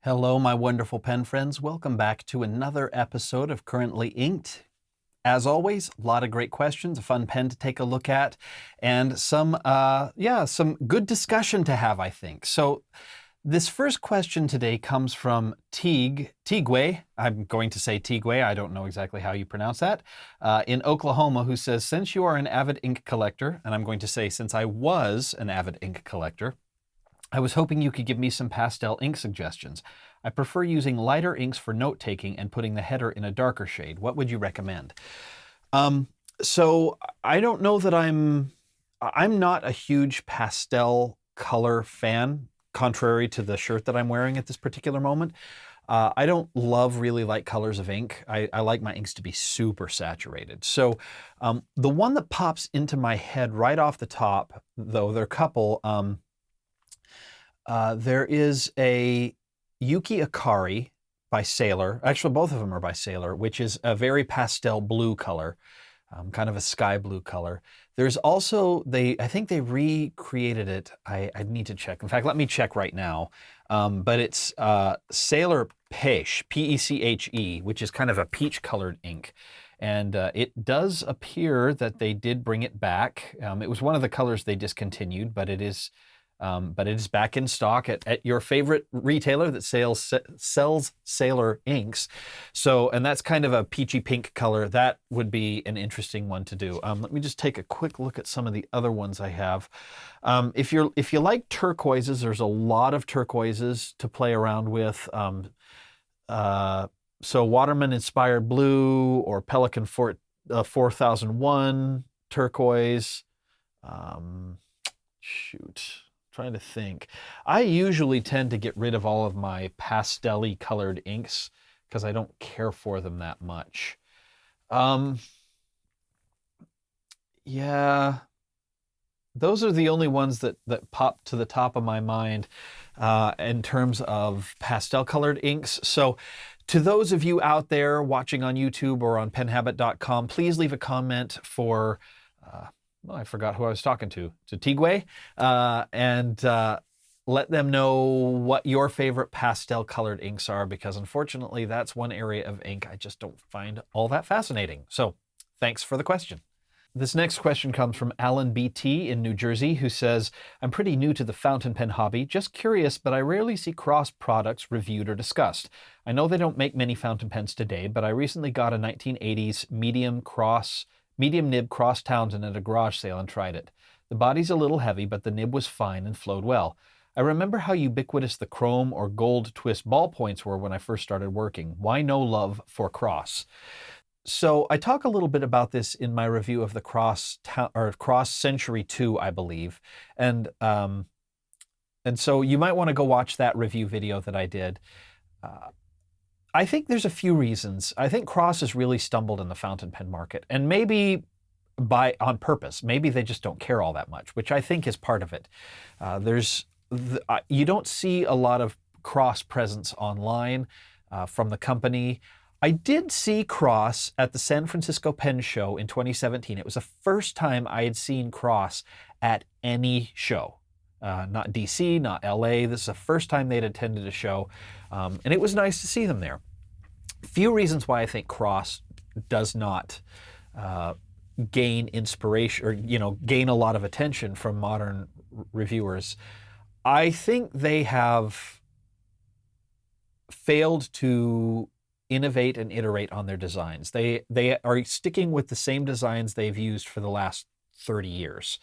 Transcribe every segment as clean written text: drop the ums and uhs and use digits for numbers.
Hello, my wonderful pen friends. Welcome back to another episode of Currently Inked. As always, a lot of great questions, a fun pen to take a look at, and some good discussion to have, I think. So this first question today comes from Tigwe. I'm going to say Tigwe. I don't know exactly how you pronounce that. In Oklahoma, who says, since you are an avid ink collector, and I'm going to say since I was an avid ink collector, I was hoping you could give me some pastel ink suggestions. I prefer using lighter inks for note-taking and putting the header in a darker shade. What would you recommend? So I don't know that I'm not a huge pastel color fan, contrary to the shirt that I'm wearing at this particular moment. I don't love really light colors of ink. I like my inks to be super saturated. So the one that pops into my head right off the top, though, there are a couple. There is a Yuki Akari by Sailor. Actually, both of them are by Sailor, which is a very pastel blue color, kind of a sky blue color. There's also, I think they recreated it. I need to check. In fact, let me check right now. But it's Sailor Peche, P-E-C-H-E, which is kind of a peach colored ink. And it does appear that they did bring it back. It was one of the colors they discontinued, but it is back in stock at your favorite retailer that sells Sailor inks. So, and that's kind of a peachy pink color. That would be an interesting one to do. Let me just take a quick look at some of the other ones I have. If you like turquoises, there's a lot of turquoises to play around with. So Waterman Inspired Blue or Pelikan 4001 turquoise. Trying to think. I usually tend to get rid of all of my pastel-y colored inks because I don't care for them that much. Yeah, those are the only ones that pop to the top of my mind in terms of pastel colored inks. So to those of you out there watching on YouTube or on penhabit.com, please leave a comment for well, I forgot who I was talking to Tigwe, and let them know what your favorite pastel colored inks are, because unfortunately that's one area of ink I just don't find all that fascinating. So thanks for the question. This next question comes from Alan BT in New Jersey, who says, I'm pretty new to the fountain pen hobby, just curious, but I rarely see cross products reviewed or discussed. I know they don't make many fountain pens today, but I recently got a 1980s medium nib cross Townsend at a garage sale and tried it. The body's a little heavy, but the nib was fine and flowed well. I remember how ubiquitous the chrome or gold twist ballpoints were when I first started working. Why no love for cross? So I talk a little bit about this in my review of the Cross Century 2, I believe. And so you might want to go watch that review video that I did. I think there's a few reasons. I think Cross has really stumbled in the fountain pen market, and maybe on purpose. Maybe they just don't care all that much, which I think is part of it. You don't see a lot of Cross presence online from the company. I did see Cross at the San Francisco Pen Show in 2017. It was the first time I had seen Cross at any show. Not DC, not LA. This is the first time they'd attended a show. And it was nice to see them there. Few reasons why I think Cross does not gain inspiration or, gain a lot of attention from modern reviewers. I think they have failed to innovate and iterate on their designs. They are sticking with the same designs they've used for the last 30 years.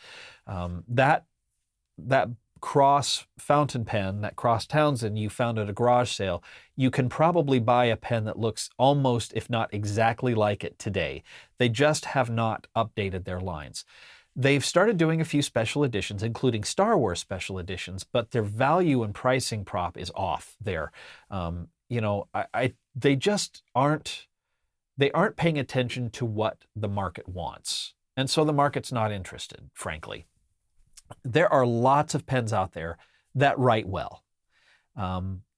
That Cross fountain pen, that Cross Townsend you found at a garage sale, you can probably buy a pen that looks almost, if not exactly like it today. They just have not updated their lines. They've started doing a few special editions, including Star Wars special editions, but their value and pricing prop is off there. They just aren't paying attention to what the market wants. And so the market's not interested, frankly. There are lots of pens out there that write well.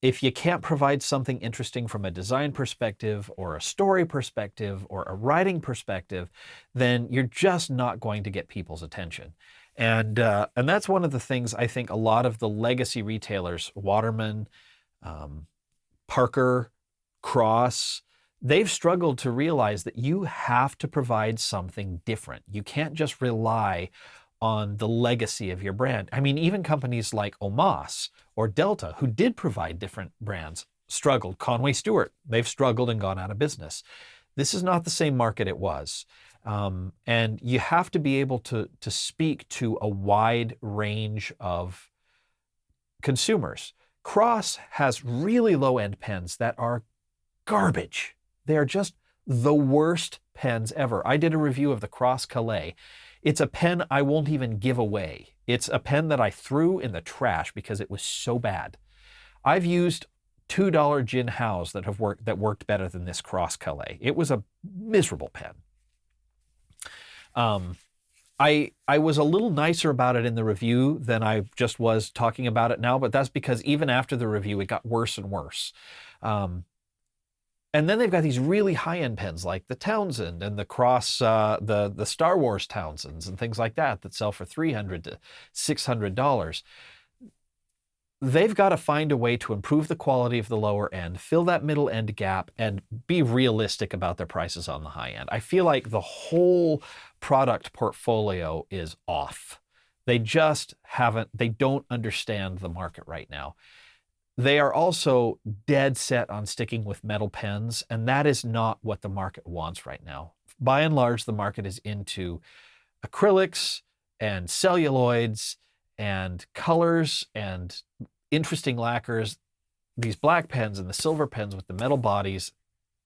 If you can't provide something interesting from a design perspective or a story perspective or a writing perspective, then you're just not going to get people's attention. And that's one of the things I think a lot of the legacy retailers, Waterman, Parker, Cross, they've struggled to realize that you have to provide something different. You can't just rely on the legacy of your brand. I mean, even companies like Omas or Delta, who did provide different brands, struggled. Conway Stewart, they've struggled and gone out of business. This is not the same market it was. And you have to be able to speak to a wide range of consumers. Cross has really low-end pens that are garbage. They are just the worst pens ever. I did a review of the Cross Calais. It's a pen I won't even give away. It's a pen that I threw in the trash because it was so bad. I've used $2 Jin Haos that worked better than this Cross Calais. It was a miserable pen. I was a little nicer about it in the review than I just was talking about it now, but that's because even after the review, it got worse and worse. And then they've got these really high-end pens like the Townsend and the Cross, the Star Wars Townsends and things like that sell for $300 to $600. They've got to find a way to improve the quality of the lower end, fill that middle end gap, and be realistic about their prices on the high end. I feel like the whole product portfolio is off. They don't understand the market right now. They are also dead set on sticking with metal pens, and that is not what the market wants right now. By and large, the market is into acrylics and celluloids and colors and interesting lacquers. These black pens and the silver pens with the metal bodies,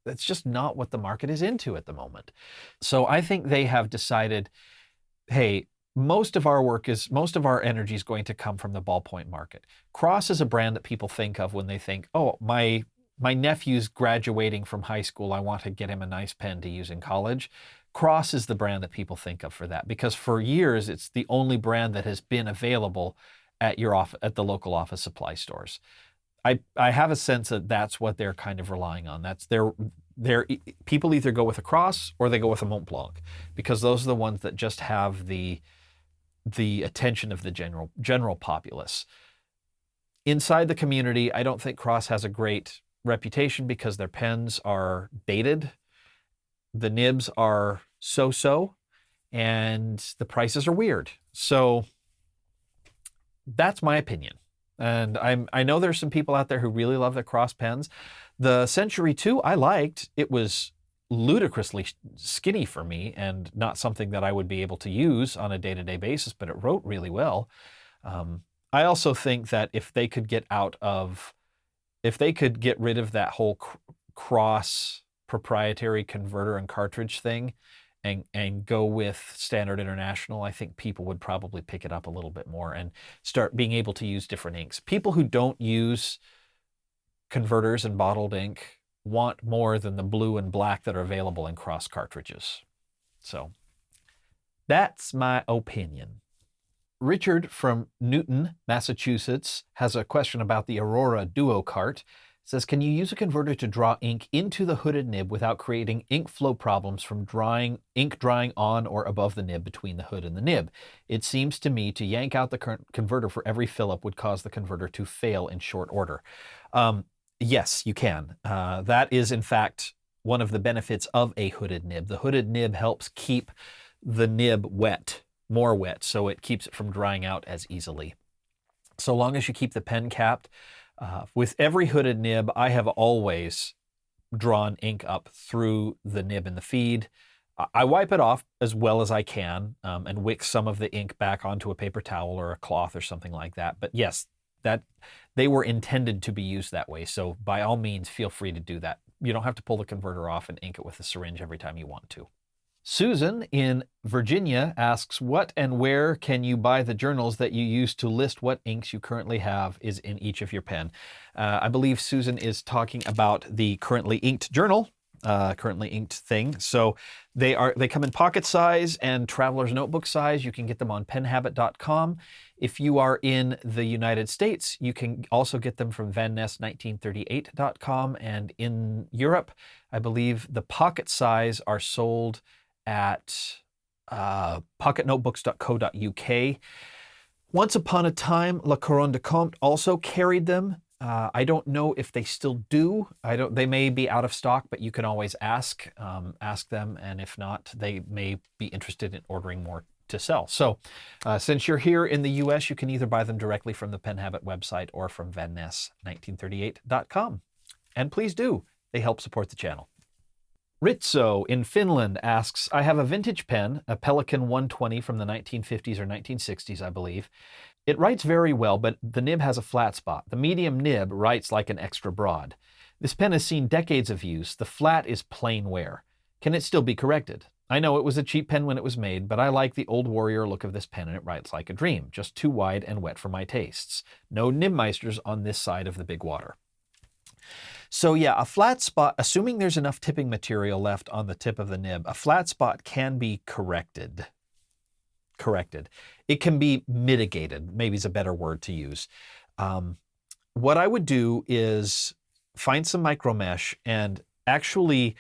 that's just not what the market is into at the moment. So I think they have decided, hey, most of our energy is going to come from the ballpoint market. Cross is a brand that people think of when they think, oh, my nephew's graduating from high school, I want to get him a nice pen to use in college. Cross is the brand that people think of for that, because for years it's the only brand that has been available at the local office supply stores. I have a sense that that's what they're kind of relying on. That's people either go with a Cross or they go with a Mont Blanc, because those are the ones that just have the attention of the general populace. Inside the community, I don't think Cross has a great reputation because their pens are dated, the nibs are so-so, and the prices are weird. So that's my opinion. And I know there's some people out there who really love the Cross pens. The Century 2 I liked. It was ludicrously skinny for me and not something that I would be able to use on a day-to-day basis, but it wrote really well. I also think that if they could get rid of that whole Cross proprietary converter and cartridge thing and go with Standard International, I think people would probably pick it up a little bit more and start being able to use different inks. People who don't use converters and bottled ink want more than the blue and black that are available in Cross cartridges. So that's my opinion. Richard from Newton, Massachusetts, has a question about the Aurora Duo Cart. It says, can you use a converter to draw ink into the hooded nib without creating ink flow problems from ink drying on or above the nib between the hood and the nib? It seems to me to yank out the current converter for every fill-up would cause the converter to fail in short order. Yes, you can. That is, in fact, one of the benefits of a hooded nib. The hooded nib helps keep the nib more wet, so it keeps it from drying out as easily. So long as you keep the pen capped, with every hooded nib, I have always drawn ink up through the nib in the feed. I wipe it off as well as I can and wick some of the ink back onto a paper towel or a cloth or something like that. But yes, that they were intended to be used that way. So by all means, feel free to do that. You don't have to pull the converter off and ink it with a syringe every time you want to. Susan in Virginia asks, what and where can you buy the journals that you use to list what inks you currently have is in each of your pen? I believe Susan is talking about the currently inked journal, currently inked thing. So they come in pocket size and traveler's notebook size. You can get them on penhabit.com. If you are in the United States, you can also get them from vanness1938.com. And in Europe, I believe the pocket size are sold at pocketnotebooks.co.uk. Once upon a time, La Couronne de Comte also carried them. I don't know if they still do. They may be out of stock, but you can always ask them. And if not, they may be interested in ordering more to sell. So since you're here in the US, you can either buy them directly from the Pen Habit website or from vanness1938.com. And please do. They help support the channel. Ritso in Finland asks, I have a vintage pen, a Pelikan 120 from the 1950s or 1960s, I believe. It writes very well, but the nib has a flat spot. The medium nib writes like an extra broad. This pen has seen decades of use. The flat is plain wear. Can it still be corrected? I know it was a cheap pen when it was made, but I like the old warrior look of this pen and it writes like a dream, just too wide and wet for my tastes. No nibmeisters on this side of the big water. So yeah, a flat spot, assuming there's enough tipping material left on the tip of the nib, a flat spot can be corrected. It can be mitigated, maybe is a better word to use. What I would do is find some micro mesh and actually,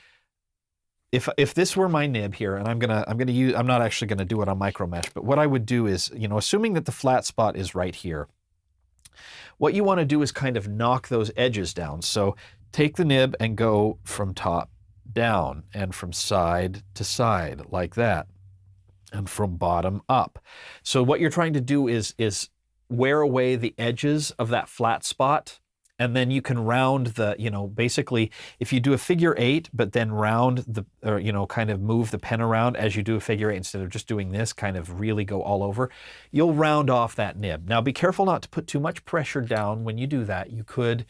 if this were my nib here, and I'm not actually gonna do it on micro mesh, but what I would do is, assuming that the flat spot is right here, what you want to do is kind of knock those edges down. So take the nib and go from top down and from side to side like that, and from bottom up. So what you're trying to do is wear away the edges of that flat spot, and then you can round the, basically if you do a figure 8, but then round kind of move the pen around as you do a figure 8 instead of just doing this, kind of really go all over, you'll round off that nib. Now be careful not to put too much pressure down when you do that. You could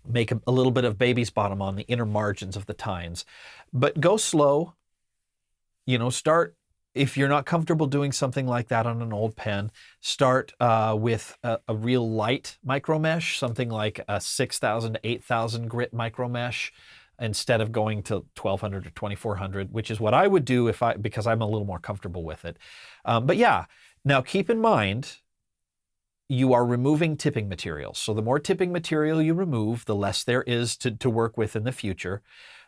make a little bit of baby's bottom on the inner margins of the tines, but go slow. Start, if you're not comfortable doing something like that on an old pen, start with a real light micro mesh, something like a 6,000 to 8,000 grit micro mesh, instead of going to 1,200 or 2,400, which is what I would do because I'm a little more comfortable with it. But yeah, now keep in mind, you are removing tipping material. So the more tipping material you remove, the less there is to work with in the future.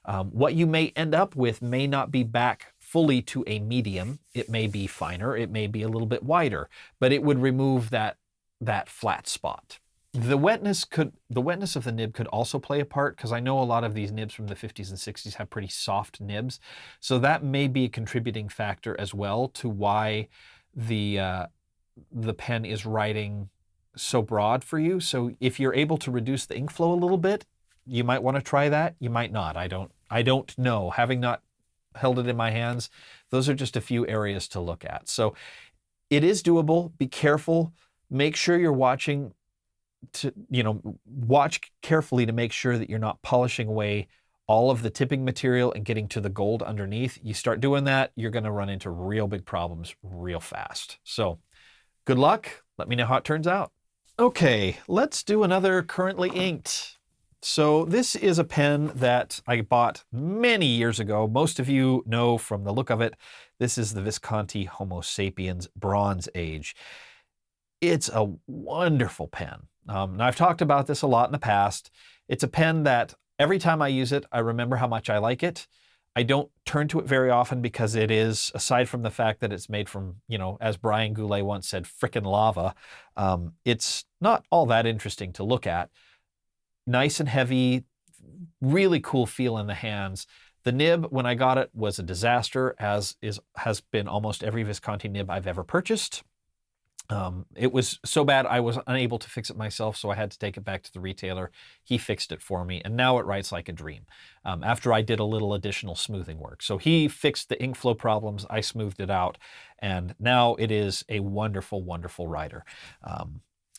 What you may end up with may not be back fully to a medium. It may be finer, it may be a little bit wider, but it would remove that flat spot. The wetness of the nib could also play a part, because I know a lot of these nibs from the 50s and 60s have pretty soft nibs. So that may be a contributing factor as well to why the pen is writing so broad for you. So if you're able to reduce the ink flow a little bit, you might want to try that. You might not. I don't know. Having not held it in my hands, those are just a few areas to look at. So it is doable. Be careful. Make sure you're watching watch carefully to make sure that you're not polishing away all of the tipping material and getting to the gold underneath. You start doing that, you're going to run into real big problems real fast. So good luck. Let me know how it turns out. Okay, let's do another currently inked. So this is a pen that I bought many years ago. Most of you know from the look of it, this is the Visconti Homo sapiens Bronze Age. It's a wonderful pen. Now I've talked about this a lot in the past. It's a pen that every time I use it, I remember how much I like it. I don't turn to it very often because it is, aside from the fact that it's made from, as Brian Goulet once said, frickin' lava, it's not all that interesting to look at. Nice and heavy, really cool feel in the hands. The nib, when I got it, was a disaster, as has been almost every Visconti nib I've ever purchased. It was so bad I was unable to fix it myself, so I had to take it back to the retailer. He fixed it for me, and now it writes like a dream, after I did a little additional smoothing work. So he fixed the ink flow problems, I smoothed it out, and now it is a wonderful, wonderful writer.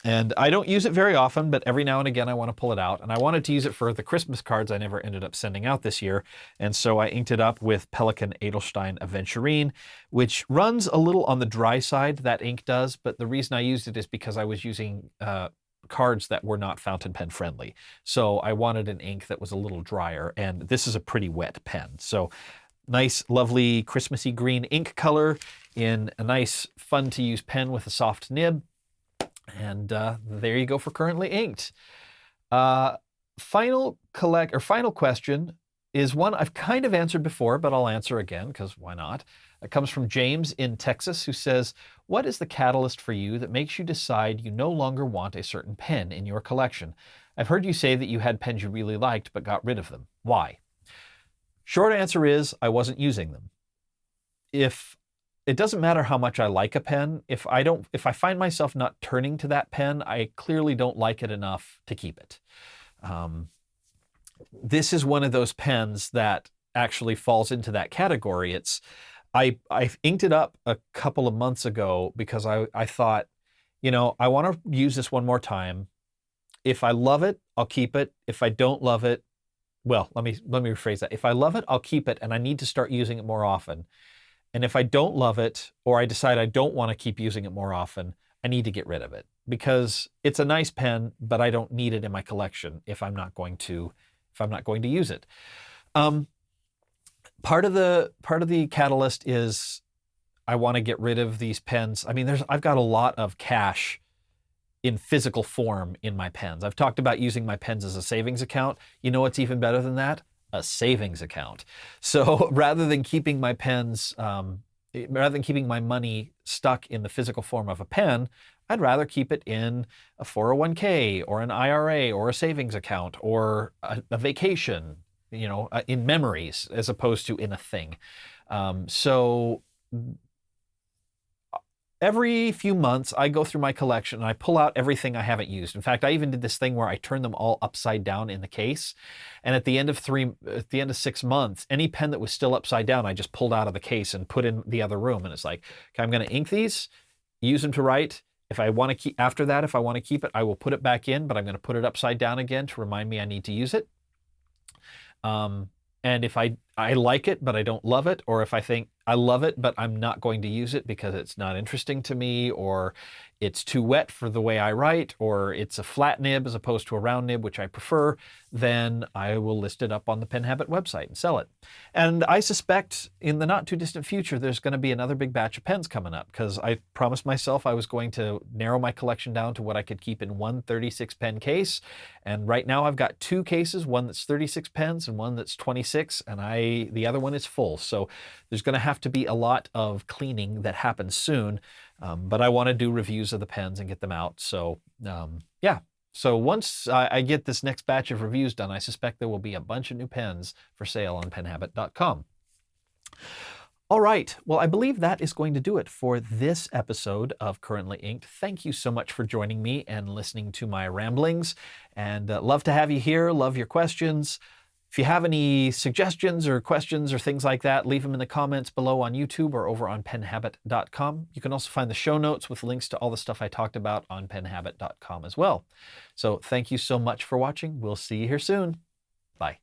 And I don't use it very often, but every now and again I want to pull it out. And I wanted to use it for the Christmas cards I never ended up sending out this year. And so I inked it up with Pelikan Edelstein Aventurine, which runs a little on the dry side, that ink does. But the reason I used it is because I was using cards that were not fountain pen friendly. So I wanted an ink that was a little drier. And this is a pretty wet pen. So nice, lovely, Christmassy green ink color in a nice, fun to use pen with a soft nib. And there you go for currently inked. Final question is one I've kind of answered before, but I'll answer again because why not? It comes from James in Texas, who says, what is the catalyst for you that makes you decide you no longer want a certain pen in your collection? I've heard you say that you had pens you really liked but got rid of them. Why? Short answer is I wasn't using them. If it doesn't matter how much I like a pen, if I find myself not turning to that pen, I clearly don't like it enough to keep it. This is one of those pens that actually falls into that category. I inked it up a couple of months ago because I thought, you know, I want to use this one more time. If I love it, I'll keep it. If I don't love it, well, let me rephrase that. If I love it, I'll keep it, and I need to start using it more often. And if I don't love it, or I decide I don't want to keep using it more often, I need to get rid of it because it's a nice pen, but I don't need it in my collection if I'm not going to use it. Part of the catalyst is I want to get rid of these pens. I mean, I've got a lot of cash in physical form in my pens. I've talked about using my pens as a savings account. You know what's even better than that? A savings account. So rather than keeping my pens, rather than keeping my money stuck in the physical form of a pen, I'd rather keep it in a 401k or an IRA or a savings account or a vacation, you know, in memories as opposed to in a thing. So every few months, I go through my collection and I pull out everything I haven't used. In fact, I even did this thing where I turned them all upside down in the case. And at the end of 6 months, any pen that was still upside down, I just pulled out of the case and put in the other room. And it's like, okay, I'm going to ink these, use them to write. If I want to keep, after that, if I want to keep it, I will put it back in, but I'm going to put it upside down again to remind me I need to use it. And if I like it, but I don't love it, or if I think I love it, but I'm not going to use it because it's not interesting to me, or it's too wet for the way I write, or it's a flat nib as opposed to a round nib, which I prefer, then I will list it up on the Pen Habit website and sell it. And I suspect in the not too distant future, there's going to be another big batch of pens coming up because I promised myself I was going to narrow my collection down to what I could keep in one 36 pen case. And right now I've got 2 cases, one that's 36 pens and one that's 26, and the other one is full. So there's going to have to be a lot of cleaning that happens soon. But I want to do reviews of the pens and get them out. So yeah. So once I get this next batch of reviews done, I suspect there will be a bunch of new pens for sale on penhabit.com. All right. Well, I believe that is going to do it for this episode of Currently Inked. Thank you so much for joining me and listening to my ramblings. And love to have you here. Love your questions. If you have any suggestions or questions or things like that, leave them in the comments below on YouTube or over on penhabit.com. You can also find the show notes with links to all the stuff I talked about on penhabit.com as well. So thank you so much for watching. We'll see you here soon. Bye.